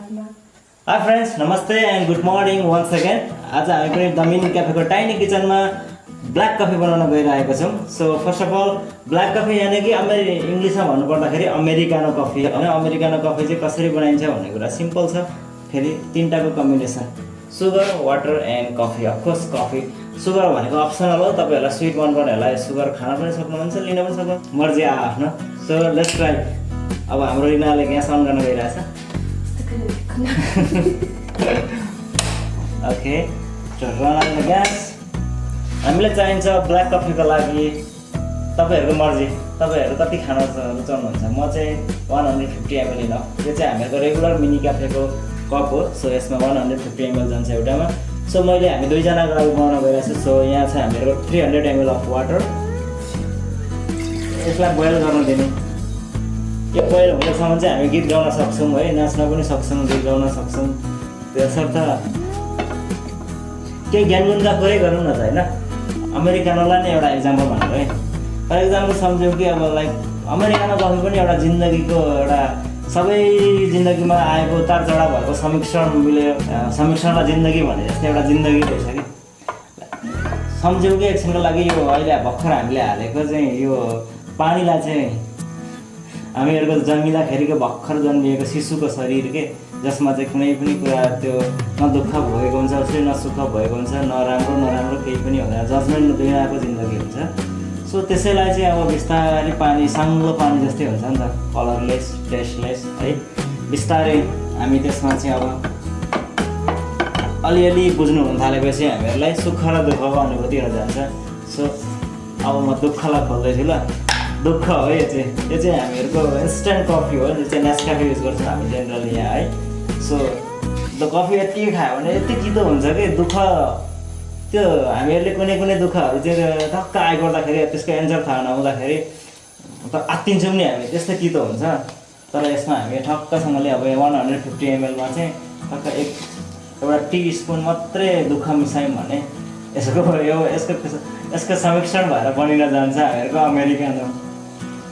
हातमा। Hi friends, नमस्ते and good morning once again. आज हामी पनि द मिनी क्याफेको टाइनी किचनमा ब्ल्याक कफी बनाउन गइरहेको छौँ। So first of all black coffee यानि कि इङ्ग्लिसमा भन्नुपर्दाखेरि अमेरिकानो कफी होइन। अमेरिकानो कफी चाहिँ कसरी बनाइन्छ भन्ने कुरा सिम्पल छ। फेरि तिनवटाको combination sugar, water and coffee. Of course coffee sugar भनेको अप्सनल हो, तपाईँहरूलाई स्विट मनपर्नेहरूलाई सुगर खान पनि सक्नुहुन्छ, लिन पनि सक्नुहुन्छ, मर्जी आफ्नो। So let's try. अब हाम्रो रिनाले ग्यास अन गर्न गइरहेछ। Okay, run on the gas. हामीलाई चाहिन्छ ब्ल्याक कफीको लागि तपाईँहरूको मर्जी, तपाईँहरू कति खान रुचाउनुहुन्छ। म चाहिँ 150 ml लिन। यो चाहिँ हामीहरूको रेगुलर मिनी क्याफेको कप हो। सो यसमा 150 ml जान्छ एउटामा। सो हामी दुईजनाको लागि बनाउन गइरहेको छु। सो यहाँ चाहिँ हामीहरूको 300 ml अफ वाटर। यसलाई बोइल गर्न दिने। यो बोइल हुँदासम्म चाहिँ हामी गीत गाउन सक्छौँ है, नाच्न पनि सक्छौँ, गीत गाउन सक्छौँ। त्यसर्थ केही ज्ञानगुन्जा कुरै गरौँ न त होइन। अमेरिकानोलाई नै एउटा इक्जाम्पल भनेर है। फर इक्जाम्पल सम्झौँ कि अब लाइक अमेरिकानो कफी पनि एउटा जिन्दगीको एउटा सबै जिन्दगीमा आएको उतार चढाव भएको समीक्षणमा जिन्दगी भने जस्तै एउटा जिन्दगी रहेछ कि। सम्झौँ कि एकछिनको लागि यो अहिले भर्खर हामीले हालेको चाहिँ यो पानीलाई चाहिँ हामीहरूको जन्मिँदाखेरिको भर्खर जन्मिएको शिशुको शरीर के, जसमा चाहिँ कुनै पनि कुरा त्यो न दुःख भएको हुन्छ उसले, न सुख भएको हुन्छ, न राम्रो केही पनि हुँदैन, जजमेन्ट बिनाको जिन्दगी हुन्छ। सो त्यसैलाई चाहिँ अब बिस्तारै पानी साङ्लो पानी जस्तै हुन्छ नि त, कलरलेस, टेस्टलेस है। बिस्तारै हामी त्यसमा चाहिँ अब अलिअलि बुझ्नु हुन थालेपछि हामीहरूलाई सुख र दुःखको अनुभूति हुन जान्छ। सो अब म दुःखलाई खोल्दैछु ल। दुःख हो यो चाहिँ हामीहरूको इन्स्ट्यान्ट कफी हो, जो चाहिँ नेस्क्याफे युज गर्छौँ हामी जेनरली यहाँ है। सो द कफी यति खायो भने यति चितो हुन्छ कि दुःख त्यो हामीहरूले कुनै दुःखहरू चाहिँ टक्क आइपर्दाखेरि त्यसको एन्सर थाहा नहुँदाखेरि त आत्तिन्छौँ नि हामी, त्यस्तो चितो हुन्छ। तर यसमा हामी ठक्कसँगले अब 150 ml मा चाहिँ टक्क एउटा टी स्पुन मात्रै दुःख मिसायौँ भने यसको समीक्षण भएर बनिन जान्छ हामीहरूको अमेरिकानो।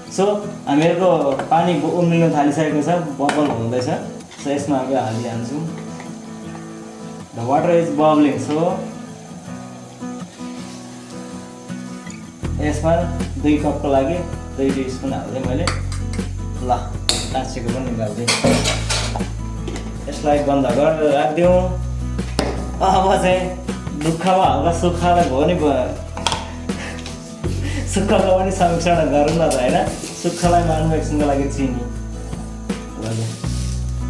सो हामीहरूको पानी उम्लिन थालिसकेको छ, बबल हुँदैछ। सो यसमा हामी हालिहाल्छौँ। The water is bubbling. So यसमा 2 कपको लागि 2 टीस्पुन हाल्दै मैले। ल लास्टको पनि निकाल्दै यसलाई बन्द गरेर राखिदिउँ। अब चाहिँ दुःखमा हल्का सुखलाई भयो नि, सुखको पनि समीक्षण गरौँ न त होइन। सुखलाई मान्नु एकछिनको लागि चिनी।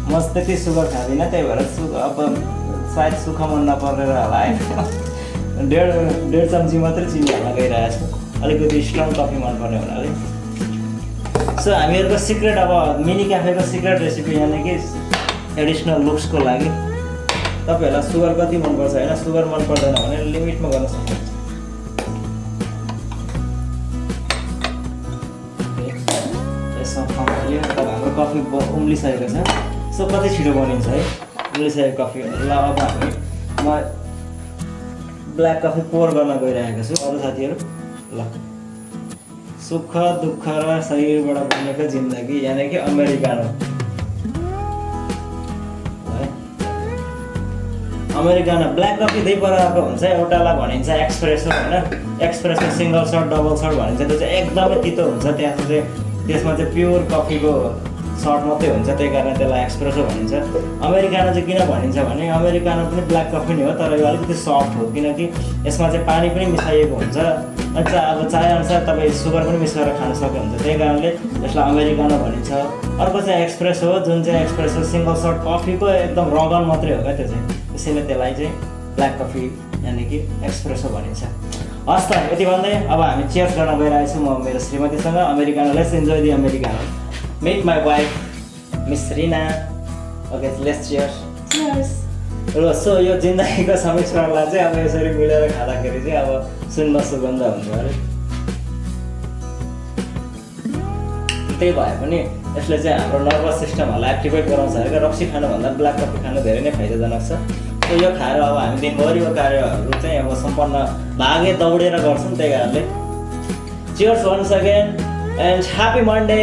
म त्यति सुगर खाँदिनँ, त्यही भएर अब सायद सुख मन नपरेर होला है। 1.5 चम्ची मात्रै चिनी हाल्न गइरहेको छु, अलिकति स्ट्रङ कफी मनपर्ने हुनाले। सो हामीहरूको सिक्रेट अब मिनी क्याफेको सिक्रेट रेसिपी यानि कि एडिसनल लुक्सको लागि तपाईँहरूलाई सुगर कति मनपर्छ होइन, सुगर मन पर्दैन भने लिमिटमा गर्न सक्नुहुन्छ। यसमा फर्मल्यो। अब हाम्रो कफी उम्लिसकेको छ। सो कति छिटो बनिन्छ है उम्लिसकेको कफी। ल अब म ब्ल्याक कफी पोर गर्न गइरहेको छु अरू साथीहरू। ल सुख दुःख र शरीरबाट बनेको जिन्दगी यानि कि अमेरिकानो। अमेरिकानो ब्ल्याक कफी 2 प्रकारको हुन्छ। एउटालाई भनिन्छ एक्सप्रेसो होइन। Espresso single shot, double shot भनिन्छ। त्यो चाहिँ एकदमै तितो हुन्छ। त्यसमा चाहिँ प्योर कफीको सर्ट मात्रै हुन्छ, त्यही कारण त्यसलाई एक्सप्रेसो भनिन्छ। अमेरिकानो चाहिँ किन भनिन्छ भने अमेरिकानो पनि ब्ल्याक कफी नै हो, तर यो अलिकति सफ्ट हो, किनकि यसमा चाहिँ पानी पनि मिसाइएको हुन्छ। अनि अब चाहेअनुसार तपाईँ सुगर पनि मिस गरेर खान सक्नुहुन्छ, त्यही कारणले यसलाई अमेरिकानो भनिन्छ। अर्को चाहिँ एक्सप्रेसो हो, जुन चाहिँ एक्सप्रेसो सिङ्गल सर्ट कफीको एकदम रगन मात्रै हो क्या त्यो चाहिँ, त्यसैले त्यसलाई चाहिँ ब्ल्याक कफी यानि कि एक्सप्रेसो भनिन्छ। हस् त, यति भन्दै अब हामी चियर्स गर्न गइरहेको छौँ म मेरो श्रीमतीसँग। Americano, let's enjoy the Americano. Meet my wife, Miss Rina. Okay, let's cheers. Cheers. र सो यो जिन्दगीको समीक्षणलाई चाहिँ अब यसरी मिलेर खाँदाखेरि चाहिँ अब सुन्न सुगन्ध हुन्छ अरे। त्यही भए पनि यसले चाहिँ हाम्रो नर्भस सिस्टमहरूलाई एक्टिभेट गराउँछ अरे। रक्सी खानुभन्दा ब्ल्याक कफी खानु धेरै नै फाइदाजनक छ। सो यो खाएर अब हामी दिनभरिको कार्यहरू चाहिँ अब सम्पन्न भागे दौडेर गर्छौँ, त्यही कारणले cheers once again and happy Monday.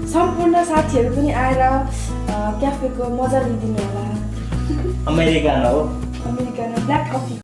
सम्पूर्ण साथीहरू पनि आएर क्याफेको मजा लिदिनु होला अमेरिकानो हो अमेरिकन ब्ल्याक कफी